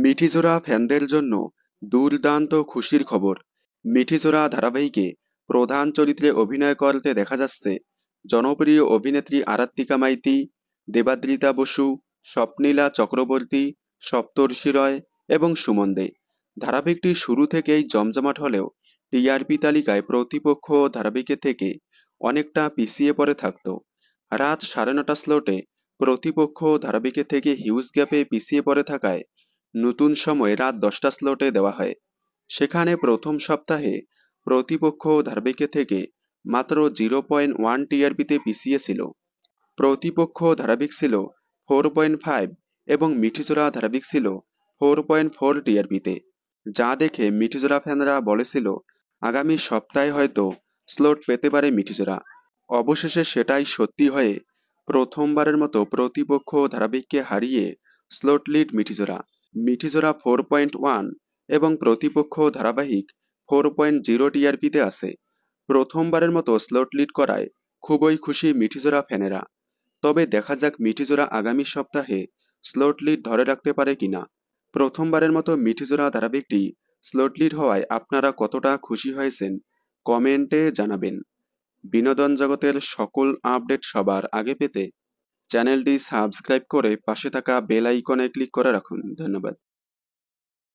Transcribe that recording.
মিঠিজোড়া ফ্যানদের জন্য দুর্দান্ত খুশির খবর। মিঠিজোড়া ধারাবাহিকে প্রধান চরিত্রে অভিনয় করতে দেখা যাচ্ছে জনপ্রিয় অভিনেত্রী আরাত্রিকা মাইতি, দেবাদ্রিতা বসু, স্বপ্নীলা চক্রবর্তী, সপ্তর্ষি রয় এবং সুমন দে। ধারাবাহিকটি শুরু থেকেই জমজমাট হলেও টিআরপি তালিকায় প্রতিপক্ষ ধারাবাহিকের থেকে অনেকটা পিছিয়ে পড়ে থাকতো। রাত 9:30 স্লটে প্রতিপক্ষ ধারাবাহিকের থেকে হিউজ গ্যাপে পিছিয়ে পড়ে থাকায় নতুন সময় রাত 10টা স্লটে দেওয়া হয়। সেখানে প্রথম সপ্তাহে প্রতিপক্ষ ধারাবাহিকের থেকে মাত্র 0.1 টিআরপিতে পিছিয়ে ছিল। প্রতিপক্ষ ধারাবাহিক ছিল 4.5 এবং মিঠিজোড়া ধারাবাহিক ছিল 4.4 টিআরপিতে, যা দেখে মিঠিজোড়া ফ্যানরা বলেছিল আগামী সপ্তাহে হয়তো স্লট পেতে পারে মিঠিজোড়া। অবশেষে সেটাই সত্যি হয়ে প্রথমবারের মতো প্রতিপক্ষ ধারাবাহিককে হারিয়ে স্লট লিড মিঠিজোড়া। মিঠিজোড়া 4.1 এবং প্রতিপক্ষ ধারাবাহিক 4.0 টিআরপিতে আছে। প্রথমবারের মতো স্লট লিড করায় খুবই খুশি মিঠিজোড়া ফ্যানেরা। তবে দেখা যাক মিঠিজোড়া আগামী সপ্তাহে স্লট লিড ধরে রাখতে পারে কিনা। প্রথমবারের মতো মিঠিজোড়া ধারাবাহিকটি স্লট লিড হওয়ায় আপনারা কতটা খুশি হয়েছেন কমেন্টে জানাবেন। বিনোদন জগতের সকল আপডেট সবার আগে পেতে চ্যানেলটি সাবস্ক্রাইব করে পাশে থাকা বেল আইকনে ক্লিক করে রাখুন। ধন্যবাদ।